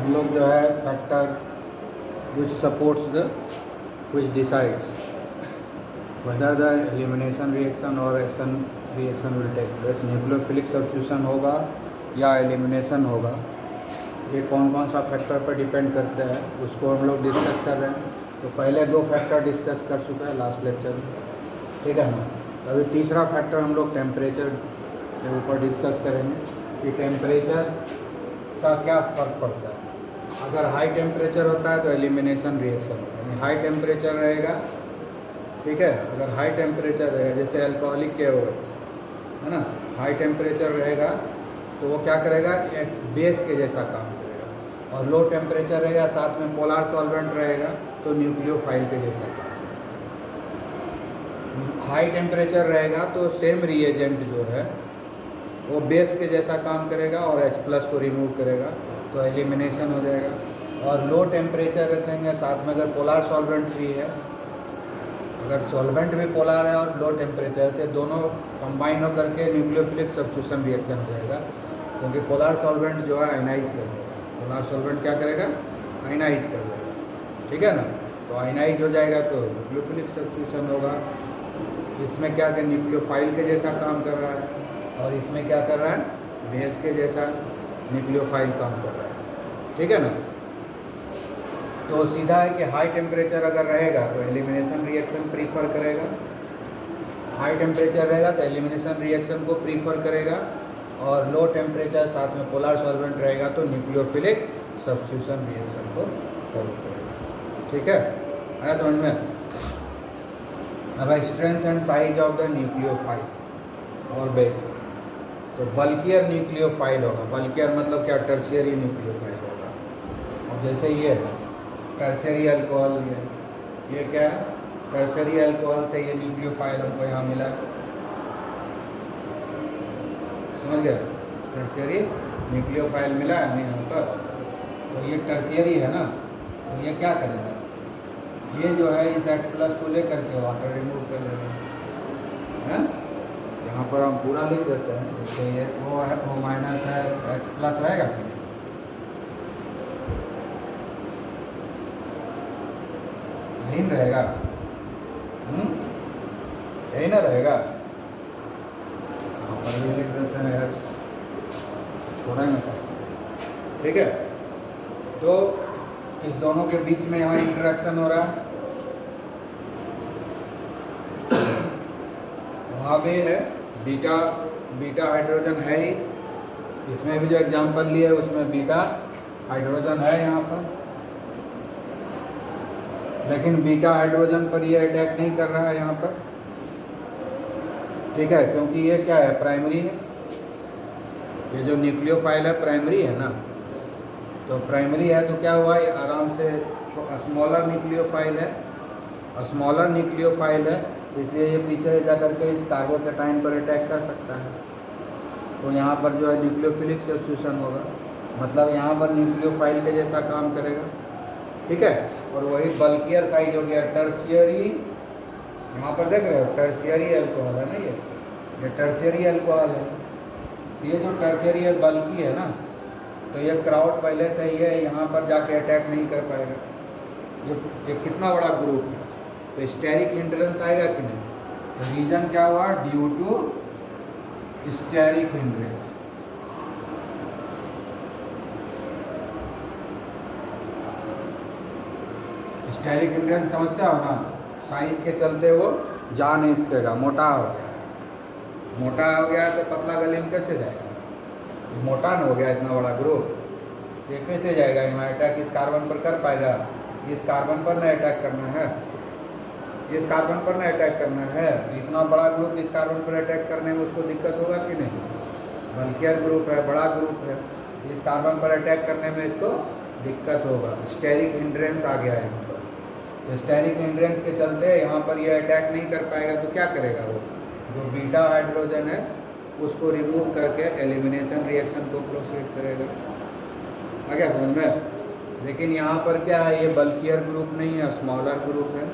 हम लोग जो है factor which supports the which decides whether the elimination reaction or action reaction will take place, nucleophilic substitution होगा या एलिमिनेशन होगा, ये कौन कौन सा फैक्टर पर डिपेंड करता है उसको हम लोग डिस्कस कर रहे हैं। तो पहले दो फैक्टर डिस्कस कर चुके हैं लास्ट लेक्चर में, ठीक है ना। अभी तीसरा फैक्टर हम लोग टेम्परेचर के ऊपर डिस्कस करेंगे कि टेम्परेचर का क्या फ़र्क पड़ता है। अगर हाई टेम्परेचर होता है तो एलिमिनेशन रिएक्शन होगा, यानी हाई टेम्परेचर रहेगा, ठीक है। अगर हाई टेम्परेचर रहेगा जैसे अल्कोहलिक के हो है ना, हाई टेम्परेचर रहेगा तो वो क्या करेगा, एक बेस के जैसा काम करेगा। और लो टेम्परेचर रहेगा साथ में पोलर सॉल्वेंट रहेगा तो न्यूक्लियोफाइल के जैसा काम। हाई टेम्परेचर रहेगा तो सेम रिएजेंट जो है वो बेस के जैसा काम करेगा और H+ को रिमूव करेगा तो एलिमिनेशन हो जाएगा। और लो टेम्परेचर रखेंगे साथ में अगर पोलर सॉल्वेंट भी है, अगर सॉल्वेंट भी पोलर है और लो टेम्परेचर तो दोनों कंबाइन होकर के न्यूक्लियोफिलिक सब्स्टिट्यूशन रिएक्शन हो जाएगा, क्योंकि पोलर सॉल्वेंट जो है आयनाइज कर देगा। पोलर सॉल्वेंट क्या करेगा, आयनाइज कर देगा, ठीक है ना। तो आयनाइज हो जाएगा तो न्यूक्लियोफिलिक सब्स्टिट्यूशन होगा। इसमें क्या कर न्यूक्लियोफाइल के जैसा काम कर रहा है और इसमें क्या कर रहा है, बेस के जैसा न्यूक्लियोफाइल काम कर रहा है, ठीक है ना। तो सीधा है कि हाई टेम्परेचर अगर रहेगा तो एलिमिनेशन रिएक्शन प्रीफर करेगा, हाई टेम्परेचर रहेगा तो एलिमिनेशन रिएक्शन को प्रीफर करेगा, और लो टेम्परेचर साथ में पोलर सॉल्वेंट रहेगा तो न्यूक्लियोफिलिक सब्स्टिट्यूशन रिएक्शन को फॉलो करेगा, ठीक है। आया समझ में। अब strength and size of the nucleophile और बेस, तो बल्कियर न्यूक्लियोफाइल होगा। बल्कियर मतलब क्या, टर्शियरी न्यूक्लियोफाइल होगा। अब जैसे ये है टर्शियरी अल्कोहल, ये क्या है, टर्शियरी अल्कोहल से ये न्यूक्लियोफाइल हमको यहाँ मिला, समझ गए, टर्शियरी न्यूक्लियोफाइल मिला है हमें यहाँ पर। तो ये टर्शियरी है ना, तो ये क्या करेगा, ये जो है इस H+ को लेकर के वाटर रिमूव कर लेगा, है। यहाँ पर हम पूरा लिख देते हैं, जैसे ये O है, O- है, H+ रहेगा कि नहीं, यही रहेगा, यही ना रहेगा। यहाँ पर भी लिख देते हैं यार, थोड़ा ही ना, ठीक है। तो इस दोनों के बीच में यहाँ इंटरेक्शन हो रहा है, वहाँ भी है बीटा, बीटा हाइड्रोजन है ही, इसमें भी जो एग्जांपल लिया है उसमें बीटा हाइड्रोजन है यहाँ पर, लेकिन बीटा हाइड्रोजन पर ये अटैक नहीं कर रहा है यहाँ पर, ठीक है, क्योंकि ये क्या है, प्राइमरी है। ये जो न्यूक्लियोफाइल है प्राइमरी है ना, तो प्राइमरी है तो क्या हुआ, ये आराम से स्मॉलर न्यूक्लियोफाइल है, स्मॉलर न्यूक्लियोफाइल है, इसलिए ये पीछे जा करके इस कार्बोकैटायन पर अटैक कर सकता है। तो यहाँ पर जो है न्यूक्लियोफिलिक सब्स्टिट्यूशन होगा, मतलब यहाँ पर न्यूक्लियोफाइल के जैसा काम करेगा, ठीक है। और वही बल्कियर साइज हो गया, टर्शियरी, यहाँ पर देख रहे हो टर्शियरी अल्कोहल है ना, ये टर्शियरी अल्कोहल है। ये जो टर्शियरी बल्कि है ना, तो ये क्राउड पहले से ही है, यहाँ पर जाके अटैक नहीं कर पाएगा। ये कितना बड़ा ग्रुप है, तो स्टेरिक हिंड्रेंस आएगा कि नहीं, तो रीजन क्या हुआ, due to steric hindrance. Steric hindrance समझते हो ना, साइज के चलते वो जा नहीं सकेगा, मोटा हो गया है, मोटा हो गया है तो पतला गली में कैसे जाएगा, ये मोटा न हो गया इतना बड़ा ग्रुप, ये कैसे जाएगा, यहाँ अटैक इस कार्बन पर कर पाएगा, इस कार्बन पर न अटैक करना है, इस कार्बन पर न अटैक करना है, तो इतना बड़ा ग्रुप इस कार्बन पर अटैक करने में उसको दिक्कत होगा कि नहीं, बल्कियर ग्रुप है, बड़ा ग्रुप है, इस कार्बन पर अटैक करने में इसको दिक्कत होगा, स्टेरिक हिंड्रेंस आ गया है यहाँ पर। तो स्टेरिक हिंड्रेंस के चलते यहाँ पर ये अटैक नहीं कर पाएगा, तो क्या करेगा वो, जो बीटा हाइड्रोजन है उसको रिमूव करके एलिमिनेशन रिएक्शन को प्रोसीड करेगा। आ गया समझ में। लेकिन यहाँ पर क्या है, ये बल्कियर ग्रुप नहीं है, स्मॉलर ग्रुप है,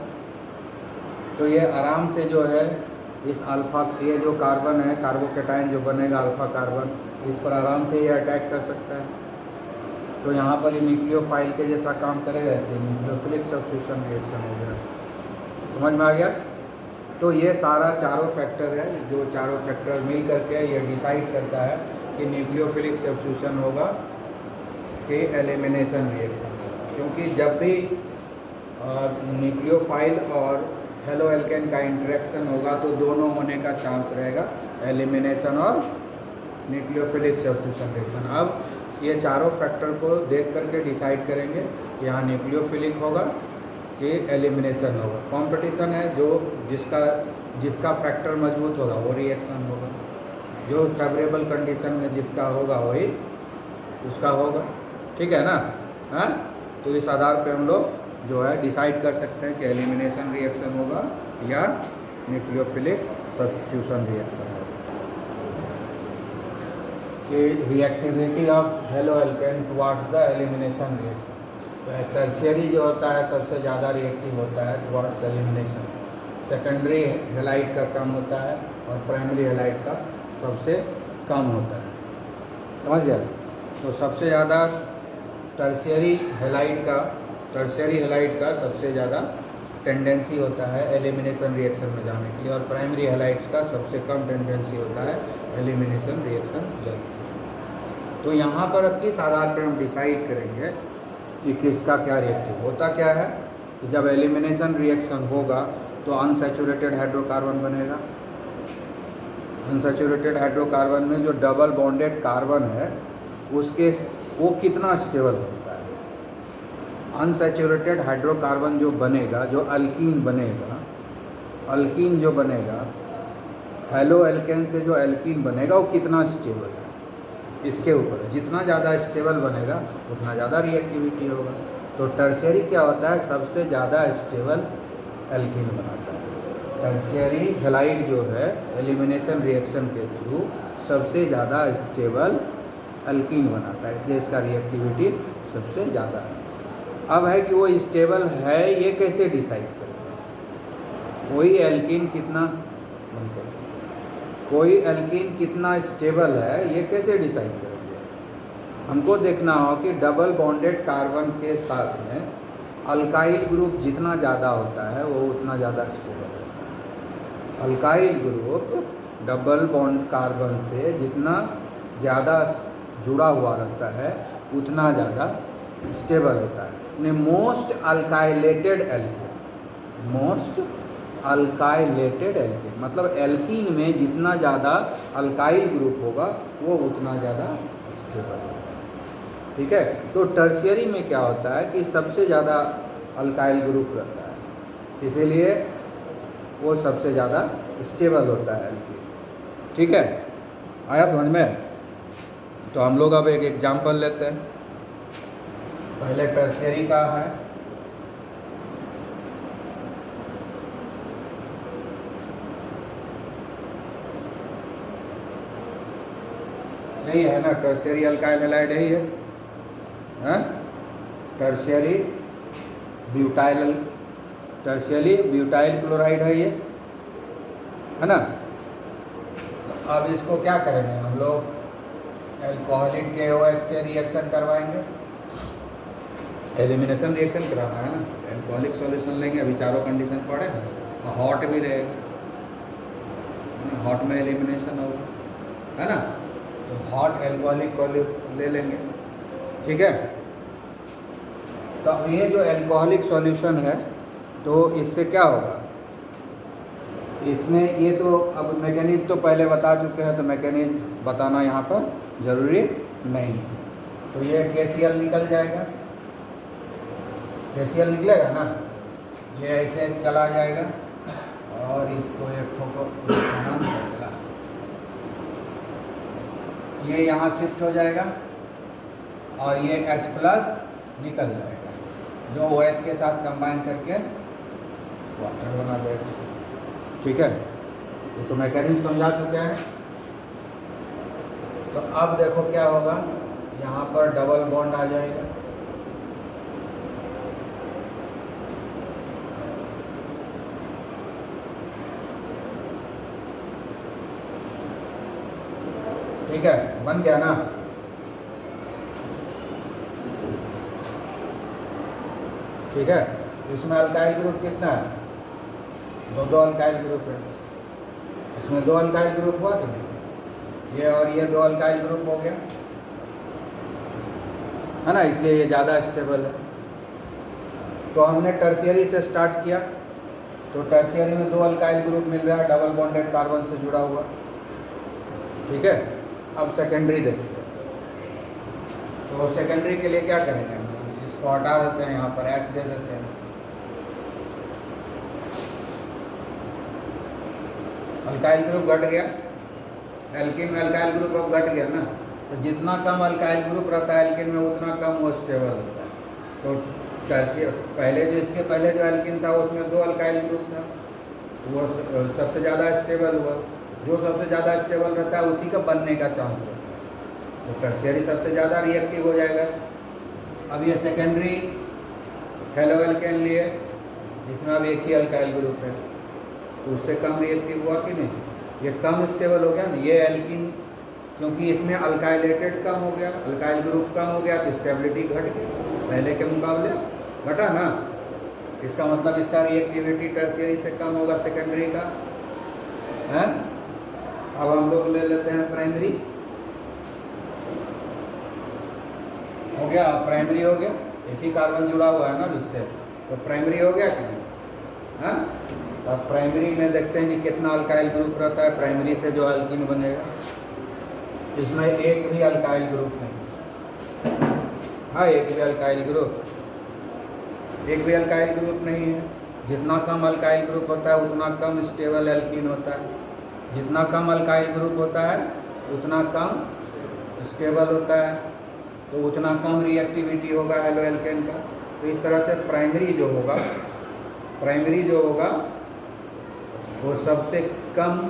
तो ये आराम से जो है इस अल्फा, ये जो कार्बन है, कार्बोकैटायन जो बनेगा अल्फा कार्बन, इस पर आराम से ये अटैक कर सकता है, तो यहाँ पर ये न्यूक्लियोफाइल के जैसा काम करेगा, इसलिए न्यूक्लियोफिलिक सब्स्टिट्यूशन रिएक्शन हो गया। समझ में आ गया? तो ये सारा चारों फैक्टर है, जो चारों फैक्टर मिल करके ये डिसाइड करता है कि न्यूक्लियोफिलिक सब्स्टिट्यूशन होगा कि एलिमिनेशन रिएक्शन होगा। क्योंकि जब भी न्यूक्लियोफाइल और हेलो एल्केन का इंटरेक्शन होगा तो दोनों होने का चांस रहेगा, एलिमिनेशन और न्यूक्लियोफिलिक सब्स्टिट्यूशन रिएक्शन। अब ये चारों फैक्टर को देख करके डिसाइड करेंगे कि यहाँ न्यूक्लियोफिलिक होगा कि एलिमिनेशन होगा। कंपटीशन है, जो जिसका फैक्टर मजबूत होगा वो रिएक्शन होगा, जो फेवरेबल कंडीशन में जिसका होगा वही उसका होगा। ठीक है ना? हाँ, तो इस आधार पे हम लोग जो है डिसाइड कर सकते हैं कि एलिमिनेशन रिएक्शन होगा या न्यूक्लियोफिलिक सब्स्टिट्यूशन रिएक्शन होगा। कि reactivity of halo alkane towards the elimination reaction, तो टर्शियरी जो होता है सबसे ज़्यादा रिएक्टिव होता है टुवार्ड्स एलिमिनेशन, सेकेंडरी हेलाइड का कम होता है और प्राइमरी हेलाइड का सबसे कम होता है। समझ गया? तो सबसे ज़्यादा टर्शियरी हेलाइड का सबसे ज़्यादा टेंडेंसी होता है एलिमिनेशन रिएक्शन में जाने के लिए, और प्राइमरी हेलाइड्स का सबसे कम टेंडेंसी होता है एलिमिनेशन रिएक्शन जाने के लिए। तो यहाँ पर किस आधार पर हम डिसाइड करेंगे कि किसका क्या रिएक्टिव होता क्या है? कि जब एलिमिनेशन रिएक्शन होगा तो अनसैचुरेटेड हाइड्रोकार्बन बनेगा। अनसैचुरेटेड हाइड्रोकार्बन में जो डबल बॉन्डेड कार्बन है वो कितना स्टेबल बनता है? अनसैचुरेटेड हाइड्रोकार्बन जो बनेगा, जो अल्कीन बनेगा, अल्कीन जो बनेगा, हेलो एल्केन से जो एल्कीन बनेगा वो कितना स्टेबल है, इसके ऊपर जितना ज़्यादा स्टेबल बनेगा उतना ज़्यादा रिएक्टिविटी होगा। तो टर्शियरी क्या होता है? सबसे ज़्यादा स्टेबल एल्कीन बनाता है। टर्शियरी हेलाइड जो है एलिमिनेशन रिएक्शन के थ्रू सबसे ज़्यादा स्टेबल एल्कीन बनाता है, इसलिए इसका रिएक्टिविटी सबसे ज़्यादा है। अब है कि वो स्टेबल है, ये कैसे डिसाइड करेगा? कोई एल्कीन कितना स्टेबल है ये कैसे डिसाइड करेंगे? हमको देखना हो कि डबल बॉन्डेड कार्बन के साथ में अल्काइल ग्रुप जितना ज़्यादा होता है वो उतना ज़्यादा स्टेबल होता है। Alkyl group double bond carbon से जितना ज़्यादा जुड़ा हुआ रहता है उतना ज़्यादा स्टेबल होता है। मोस्ट अल्काइलेटेड एल्कीन मतलब एल्कीन में जितना ज़्यादा अल्काइल ग्रुप होगा वो उतना ज़्यादा स्टेबल होगा। ठीक है? तो टर्शियरी में क्या होता है कि सबसे ज़्यादा अल्काइल ग्रुप रहता है, इसीलिए वो सबसे ज़्यादा स्टेबल होता है एल्कीन। ठीक है? आया समझ में? तो हम लोग अब एक एग्जाम्पल लेते हैं। पहले टर्शियरी का है, यही है ना, टर्शियरी अल्काइल हैलाइड यही है, टर्शियरी ब्यूटाइल क्लोराइड है ये, है ना। तो अब इसको क्या करेंगे हम लोग? एल्कोहलिक KOH से रिएक्शन करवाएंगे, एलिमिनेशन रिएक्शन कराना है ना। एल्कोहलिक सॉल्यूशन लेंगे, अभी चारों कंडीशन पड़े ना, हॉट भी रहेगा, हॉट में एलिमिनेशन होगा, है ना। तो हॉट एल्कोहलिक को ले लेंगे। ठीक है? तो ये जो एल्कोहलिक सॉल्यूशन है तो इससे क्या होगा? इसमें ये तो अब मैकेनिज्म तो पहले बता चुके हैं, तो मैकेनिज्म बताना यहाँ पर ज़रूरी नहीं। तो ये KCl निकल जाएगा, KCl निकलेगा ना, ये ऐसे चला जाएगा और इसको एक को निकलेगा, ये यहाँ शिफ्ट हो जाएगा और ये H+ निकल जाएगा, जो OH के साथ कंबाइन करके वाटर बना देगा। ठीक है? ये तो मैकेनिज्म समझा चुके हैं। तो अब देखो क्या होगा, यहाँ पर डबल बॉन्ड आ जाएगा, ठीक है, बन गया ना। ठीक है। इसमें अल्काइल ग्रुप कितना है? दो अल्काइल ग्रुप है। इसमें 2 अल्काइल ग्रुप हुआ कि नहीं? ये और ये 2 अल्काइल ग्रुप हो गया, है ना, इसलिए ये ज़्यादा स्टेबल है। तो हमने टर्शियरी से स्टार्ट किया, तो टर्शियरी में 2 अल्काइल ग्रुप मिल रहा है डबल बॉन्डेड कार्बन से जुड़ा हुआ, ठीक है। अब सेकेंडरी देखते हैं। तो सेकेंडरी के लिए क्या करेंगे? इसको हटा देते हैं, यहाँ पर H दे देते हैं। अल्काइल ग्रुप घट गया, एल्किन में अल्काइल ग्रुप अब घट गया ना, तो जितना कम अल्काइल ग्रुप रहता है एल्किन में उतना कम वो स्टेबल होता है। तो पहले जो इसके पहले जो एल्किन था उसमें 2 अल्काइल ग्रुप था, वो सबसे ज़्यादा स्टेबल हुआ। जो सबसे ज़्यादा स्टेबल रहता है उसी का बनने का चांस रहता है, तो टर्शियरी सबसे ज़्यादा रिएक्टिव हो जाएगा। अब ये सेकेंडरी हेलो एल्केन लिए, जिसमें अब एक ही अल्काइल ग्रुप है, तो उससे कम रिएक्टिव हुआ कि नहीं? ये कम स्टेबल हो गया ना ये एल्किन, क्योंकि इसमें अल्काइलेटेड कम हो गया, अल्काइल ग्रुप कम हो गया, तो स्टेबिलिटी घट गई, पहले के मुकाबले घटा ना। इसका मतलब इसका रिएक्टिविटी टर्शियरी से कम होगा सेकेंडरी का, है। अब हम लोग ले लेते हैं प्राइमरी। हो गया, प्राइमरी हो गया, एक ही कार्बन जुड़ा हुआ है ना जिससे, तो प्राइमरी हो गया कि नहीं? हाँ, अब प्राइमरी में देखते हैं कि कितना अल्काइल ग्रुप रहता है प्राइमरी से जो एल्कीन बनेगा। इसमें एक भी अल्काइल ग्रुप नहीं, हाँ एक भी अल्काइल ग्रुप नहीं है। जितना कम अल्काइल ग्रुप होता है उतना कम स्टेबल एल्कीन होता है, जितना कम अल्काइल ग्रुप होता है उतना कम स्टेबल होता है, तो उतना कम रिएक्टिविटी होगा हेलो एल्केन का। तो इस तरह से प्राइमरी जो होगा वो सबसे कम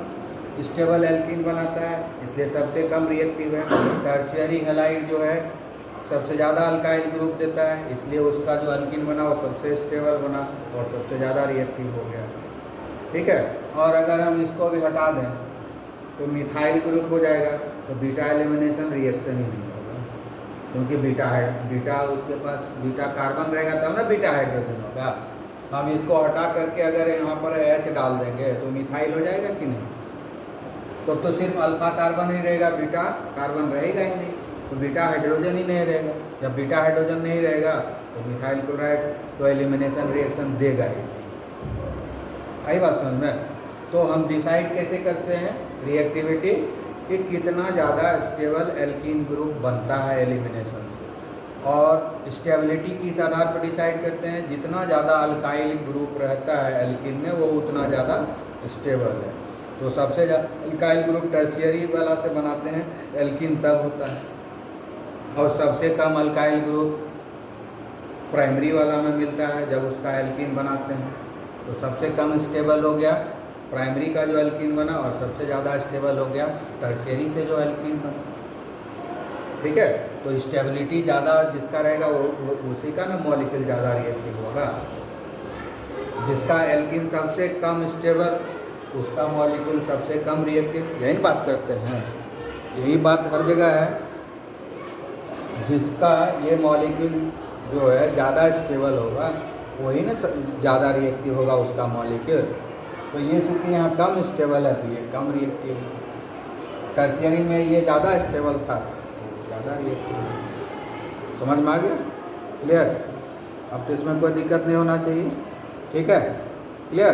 स्टेबल एल्कीन बनाता है, इसलिए सबसे कम रिएक्टिव है। टर्शियरी हैलाइड जो है सबसे ज़्यादा अल्काइल ग्रुप देता है, इसलिए उसका जो एल्कीन बना वो सबसे स्टेबल बना और सबसे ज़्यादा रिएक्टिव हो गया, ठीक है। और अगर हम इसको भी हटा दें तो मिथाइल ग्रुप हो जाएगा, तो बीटा एलिमिनेशन रिएक्शन ही नहीं होगा, क्योंकि बीटा उसके पास बीटा कार्बन रहेगा तब ना बीटा हाइड्रोजन होगा। हम इसको हटा करके अगर यहाँ पर H डाल देंगे तो मिथाइल हो जाएगा कि नहीं? तो सिर्फ अल्फा कार्बन ही रहेगा, बीटा कार्बन रहेगा ही नहीं, तो बीटा हाइड्रोजन ही नहीं रहेगा। जब बीटा हाइड्रोजन नहीं रहेगा तो मिथाइल क्लोराइड तो एलिमिनेशन रिएक्शन देगा ही। आई बात समझ में? तो हम डिसाइड कैसे करते हैं रिएक्टिविटी कि कितना ज़्यादा स्टेबल एल्कीन ग्रुप बनता है एलिमिनेशन से, और स्टेबिलिटी किस आधार पर डिसाइड करते हैं? जितना ज़्यादा अल्काइल ग्रुप रहता है एल्कीन में वो उतना ज़्यादा स्टेबल है। तो सबसे ज़्यादा अल्काइल ग्रुप टर्शियरी वाला से बनाते हैं, एल्कीन तब होता है, और सबसे कम अल्काइल ग्रुप प्राइमरी वाला में मिलता है जब उसका एल्कीन बनाते हैं। तो सबसे कम स्टेबल हो गया प्राइमरी का जो एल्कीन बना, और सबसे ज़्यादा स्टेबल हो गया टर्शियरी से जो एल्कीन बना, ठीक है। तो स्टेबिलिटी ज़्यादा जिसका रहेगा वो उसी का ना मॉलिक्यूल ज़्यादा रिएक्टिव होगा। जिसका एल्कीन सबसे कम स्टेबल उसका मॉलिक्यूल सबसे कम रिएक्टिव। यही बात करते हैं, यही बात हर जगह है। जिसका ये मॉलिक्यूल जो है ज़्यादा स्टेबल होगा वही ना ज़्यादा रिएक्टिव होगा उसका मॉलिक्यूल। तो ये चूँकि यहाँ कम स्टेबल है तो ये कम रिएक्टिव है। टर्शियरी में ये ज़्यादा स्टेबल था तो ज़्यादा रिएक्टिव है। समझ में आ गया? क्लियर? अब तो इसमें कोई दिक्कत नहीं होना चाहिए, ठीक है? क्लियर?